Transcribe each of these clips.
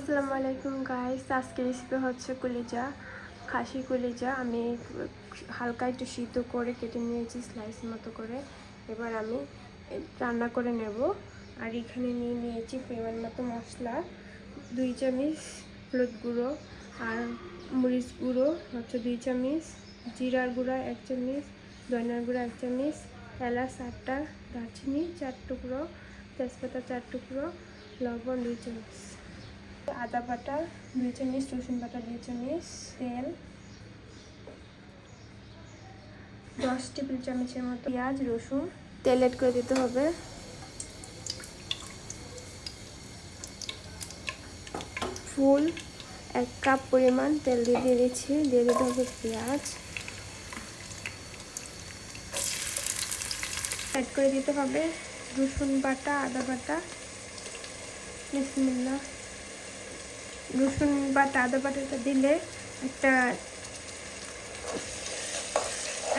আসসালামু আলাইকুম গাইস। আজকে রেসিপি হচ্ছে কলিজা, খাসি কলিজা। আমি হালকা একটু সিদ্ধ করে কেটে নিয়েছি স্লাইস মতো করে। এবার আমি রান্না করে নেব। আর এখানে নিয়ে নিয়েছি পরিমাণ মতো মশলা, 2 চামচ হলুদ গুঁড়ো আর মরিচ গুঁড়ো হচ্ছে 2 চামচ, জিরার গুঁড়া 1 চামচ, ধনিয়ার গুঁড়া 1 চামচ, এলাচ 8টা, দারচিনি 4 টুকরো, তেজপাতা 4 টুকরো, লবণ 2 চামচ, আদা বাটা 2 চামচ, রসুন বাটা 2 চামচ, তেল 10 টেবিল চামচের মতো, পেঁয়াজ রসুন তেল এড করে দিতে হবে। ফুল 1 কাপ পরিমাণ তেল দিয়ে দিচ্ছি। দিয়ে দিতে হবে পেঁয়াজ, অ্যাড করে দিতে হবে রসুন বাটা, আদা বাটা। বিসমিল্লাহ। রসুন বাটা আদা বাটাটা দিলে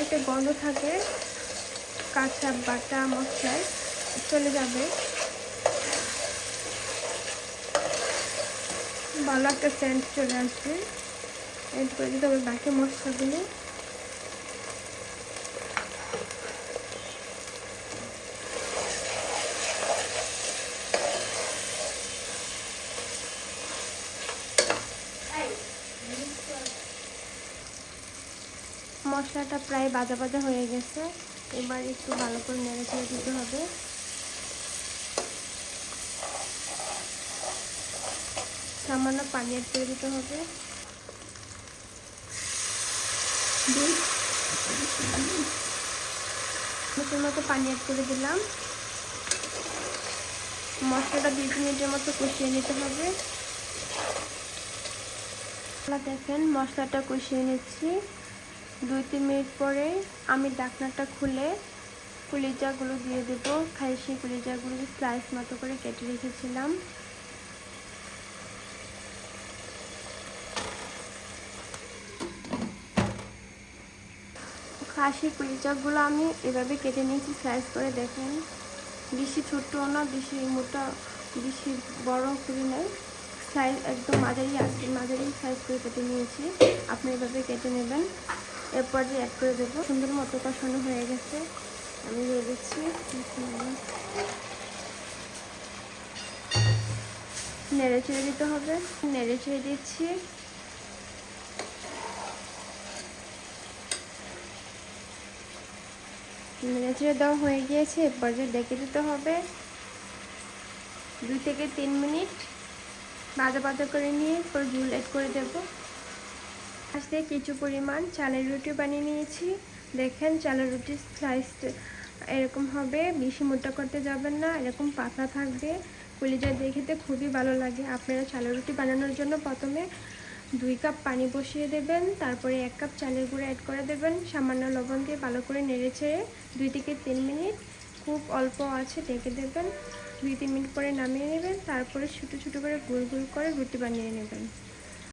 একটা গন্ধ থাকে, কাঁচা বাটা মশলায় চলে যাবে, ভালো একটা সেন্ট চলে আসবে। এড করে দিতে হবে বাকি মশলাগুলো। মশলাটা প্রায় ভাজা ভাজা হয়ে গেছে। এবার একটু ভালো করে নেড়ে চেড়ে দিতে হবে। সামান্য পানি অ্যাড করে দিতে হবে। মতো পানি অ্যাড করে দিলাম। মশলাটা 2 মিনিটের মতো কষিয়ে নিতে হবে। দেখেন মশলাটা কষিয়ে নিচ্ছি। 2-3 মিনিট পরে আমি ঢাকনাটা খুলে কলিজাগুলো দিয়ে দেবো। খাসি কলিজাগুলো স্লাইস মতো করে কেটে রেখেছিলাম। খাসি কলিজাগুলো আমি এভাবে কেটে নিয়েছি স্লাইস করে। দেখেন বেশি ছোটও না, বেশি মোটা, বেশি বড় করি নাই, সাইজ একদম মাঝারি সাইজ করে কেটে নিয়েছি। আপনি এভাবে কেটে নেবেন। এরপর যে অ্যাড করে দেবো। সুন্দর মতো কষানো হয়ে গেছে, আমি দিয়ে দিচ্ছি। নেড়ে ছেড়ে দিতে হবে। নেড়ে ছেড়ে দিচ্ছি। নেড়ে ছেড়ে দেওয়া হয়ে গিয়েছে। এরপর যে ডেকে দিতে হবে। 2 থেকে 3 মিনিট ভাজা ভাজা করে নিয়ে এরপর ঝোল অ্যাড করে দেবো। আজকে কিছু পরিমাণ চালের রুটি বানিয়ে নিয়েছি। দেখেন চালের রুটির স্লাইস এরকম হবে, বেশি মোটা করতে যাবেন না, এরকম পাতলা থাকবে। কলিজা দিয়ে খেতে খুবই ভালো লাগে। আপনারা চালের রুটি বানানোর জন্য প্রথমে 2 কাপ পানি বসিয়ে দেবেন, তারপরে 1 কাপ চালের গুঁড়ো অ্যাড করে দেবেন, সামান্য লবণ দিয়ে ভালো করে নেড়ে ছেড়ে 2 থেকে 3 মিনিট খুব অল্প আছে ঢেকে দেবেন। 2-3 মিনিট পরে নামিয়ে নেবেন। তারপরে ছোটো ছোটো করে গোল গোল করে রুটি বানিয়ে নেবেন।